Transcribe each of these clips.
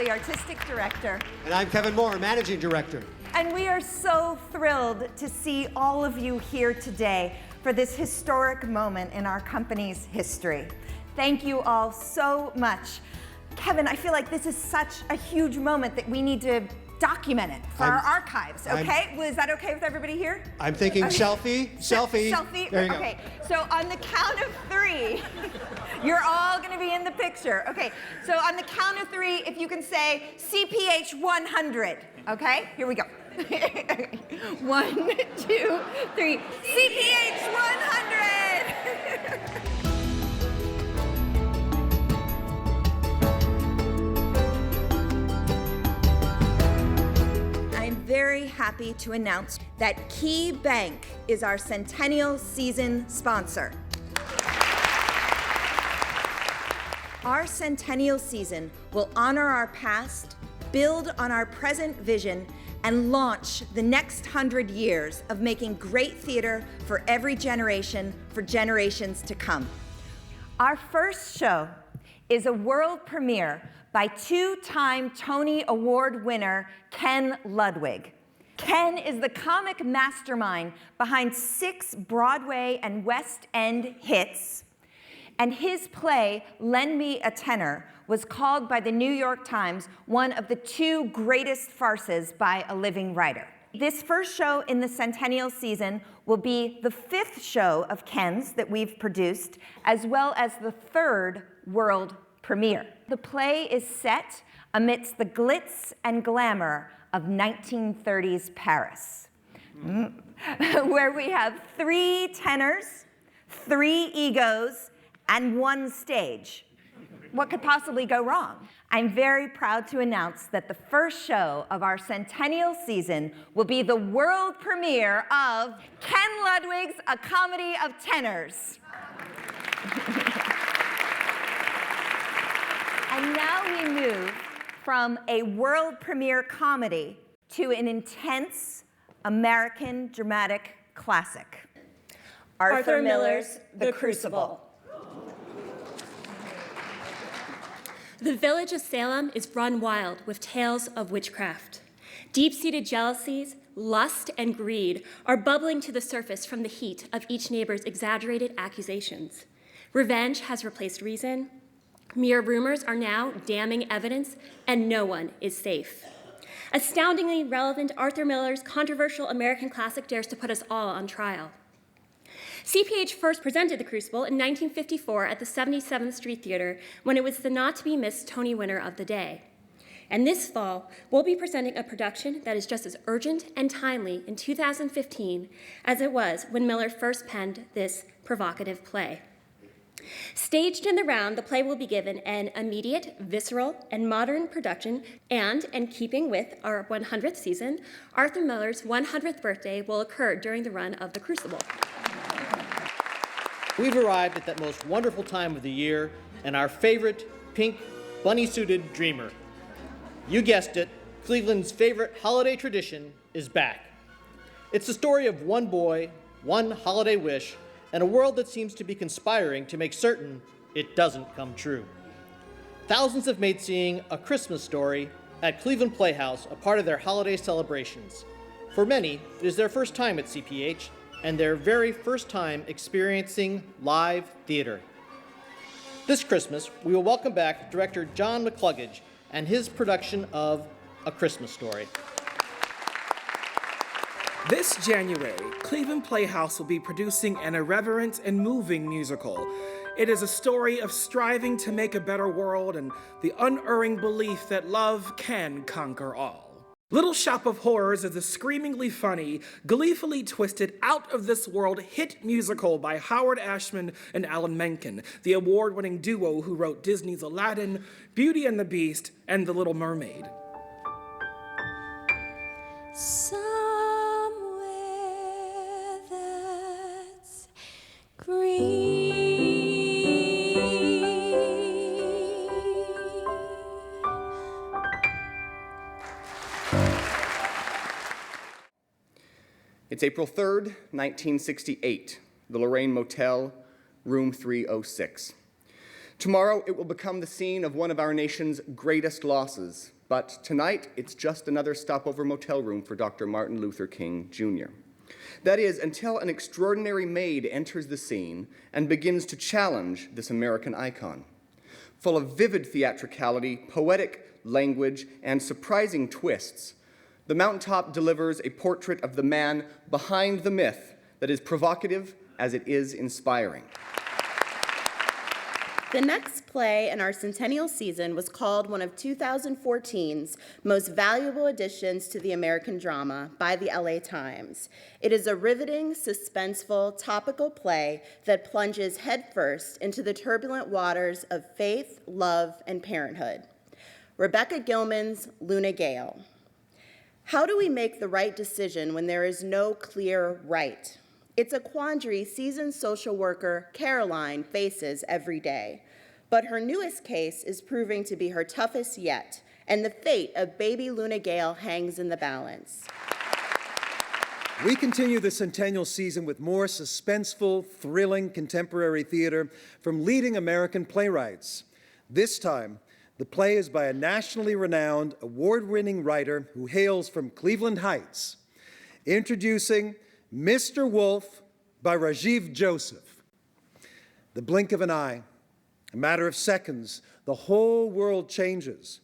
the artistic director. And I'm Kevin Moore, managing director. And we are so thrilled to see all of you here today for this historic moment in our company's history. Thank you all so much. Kevin, I feel like this is such a huge moment that we need to document it for our archives, okay? Is that okay with everybody here? I'm thinking selfie. Selfie. There you go. Okay, so on the count of 3, you're all gonna be in the picture. Okay, so on the count of 3, if you can say CPH 100, okay? Here we go. 1, 2, 3, CPH 100! Very happy to announce that Key Bank is our Centennial season sponsor. Our Centennial season will honor our past, build on our present vision, and launch the next 100 years of making great theater for every generation, for generations to come. Our first show is a world premiere by 2-time Tony Award winner Ken Ludwig. Ken is the comic mastermind behind 6 Broadway and West End hits, and his play, Lend Me a Tenor, was called by the New York Times one of the 2 greatest farces by a living writer. This first show in the Centennial season will be the 5th show of Ken's that we've produced, as well as the 3rd world premiere. The play is set amidst the glitz and glamour of 1930s Paris, where we have 3 tenors, 3 egos, and 1 stage. What could possibly go wrong? I'm very proud to announce that the first show of our Centennial season will be the world premiere of Ken Ludwig's A Comedy of Tenors. And now we move from a world premiere comedy to an intense American dramatic classic. Arthur Miller's The Crucible. The village of Salem is run wild with tales of witchcraft. Deep-seated jealousies, lust, and greed are bubbling to the surface from the heat of each neighbor's exaggerated accusations. Revenge has replaced reason. Mere rumors are now damning evidence, and no one is safe. Astoundingly relevant, Arthur Miller's controversial American classic dares to put us all on trial. CPH first presented The Crucible in 1954 at the 77th Street Theater when it was the not-to-be-missed Tony winner of the day. And this fall, we'll be presenting a production that is just as urgent and timely in 2015 as it was when Miller first penned this provocative play. Staged in the round, the play will be given an immediate, visceral, and modern production, and in keeping with our 100th season, Arthur Miller's 100th birthday will occur during the run of The Crucible. We've arrived at that most wonderful time of the year, and our favorite pink, bunny-suited dreamer. You guessed it, Cleveland's favorite holiday tradition is back. It's the story of one boy, one holiday wish, and a world that seems to be conspiring to make certain it doesn't come true. Thousands have made seeing A Christmas Story at Cleveland Playhouse a part of their holiday celebrations. For many, it is their first time at CPH and their very first time experiencing live theater. This Christmas, we will welcome back director John McCluggage and his production of A Christmas Story. This January, Cleveland Playhouse will be producing an irreverent and moving musical. It is a story of striving to make a better world and the unerring belief that love can conquer all. Little Shop of Horrors is a screamingly funny, gleefully twisted, out-of-this-world hit musical by Howard Ashman and Alan Menken, the award-winning duo who wrote Disney's Aladdin, Beauty and the Beast, and The Little Mermaid. Somewhere that's green. It's April 3rd, 1968, the Lorraine Motel, room 306. Tomorrow, it will become the scene of one of our nation's greatest losses, But tonight, it's just another stopover motel room for Dr. Martin Luther King, Jr. That is, until an extraordinary maid enters the scene and begins to challenge this American icon. Full of vivid theatricality, poetic language, and surprising twists, The Mountaintop delivers a portrait of the man behind the myth that is provocative as it is inspiring. The next play in our Centennial season was called one of 2014's most valuable additions to the American drama by the LA Times. It is a riveting, suspenseful, topical play that plunges headfirst into the turbulent waters of faith, love, and parenthood. Rebecca Gilman's Luna Gale. How do we make the right decision when there is no clear right? It's a quandary seasoned social worker Caroline faces every day. But her newest case is proving to be her toughest yet, and the fate of baby Luna Gale hangs in the balance. We continue the Centennial season with more suspenseful, thrilling contemporary theater from leading American playwrights. This time, the play is by a nationally renowned, award-winning writer who hails from Cleveland Heights. Introducing Mr. Wolf by Rajiv Joseph. The blink of an eye, a matter of seconds, the whole world changes.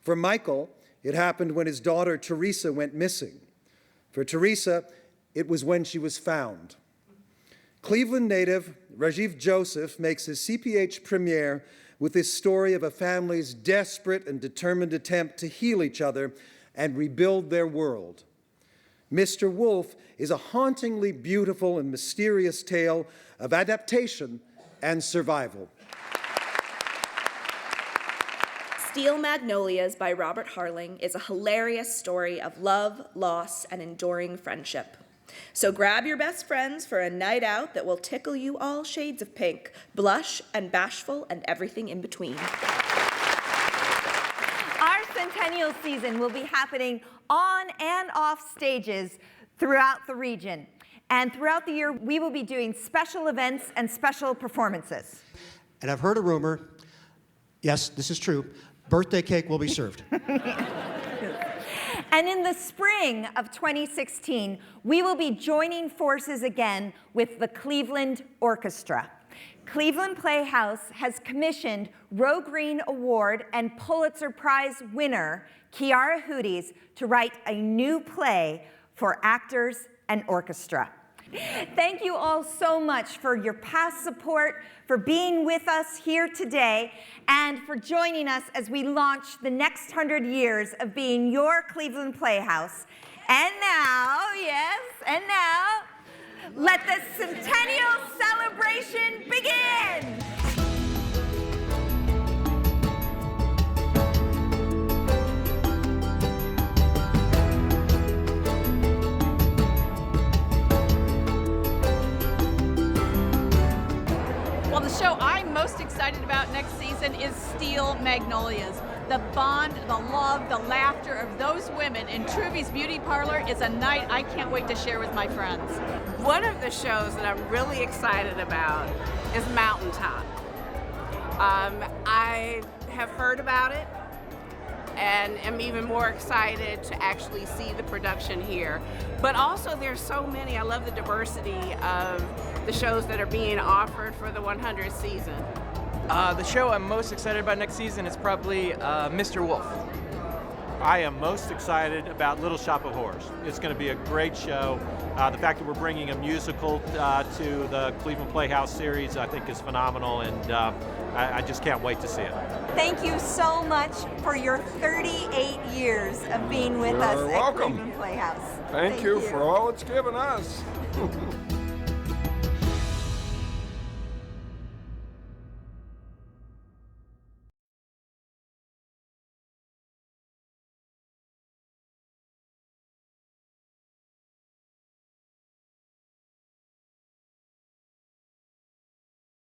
For Michael, it happened when his daughter Teresa went missing. For Teresa, it was when she was found. Cleveland native Rajiv Joseph makes his CPH premiere with this story of a family's desperate and determined attempt to heal each other and rebuild their world. Mr. Wolf is a hauntingly beautiful and mysterious tale of adaptation and survival. Steel Magnolias by Robert Harling is a hilarious story of love, loss, and enduring friendship. So grab your best friends for a night out that will tickle you all shades of pink, blush and bashful and everything in between. Our Centennial season will be happening on and off stages throughout the region. And throughout the year, we will be doing special events and special performances. And I've heard a rumor, yes, this is true, birthday cake will be served. And in the spring of 2016, we will be joining forces again with the Cleveland Orchestra. Cleveland Playhouse has commissioned Roe Green Award and Pulitzer Prize winner Kiara Hooties to write a new play for actors and orchestra. Thank you all so much for your past support, for being with us here today, and for joining us as we launch the next 100 years of being your Cleveland Playhouse. And now, yes, and now, let the Centennial celebration begin! Well, the show I'm most excited about next season is Steel Magnolias. The bond, the love, the laughter of those women in Truby's Beauty Parlor is a night I can't wait to share with my friends. One of the shows that I'm really excited about is Mountaintop. I have heard about it and am even more excited to actually see the production here. But also there's so many, I love the diversity of the shows that are being offered for the 100th season. The show I'm most excited about next season is probably Mr. Wolf. I am most excited about Little Shop of Horrors. It's going to be a great show. The fact that we're bringing a musical to the Cleveland Playhouse series, I think is phenomenal, and I just can't wait to see it. Thank you so much for your 38 years of being with us at Cleveland Playhouse. Thank you for all it's given us.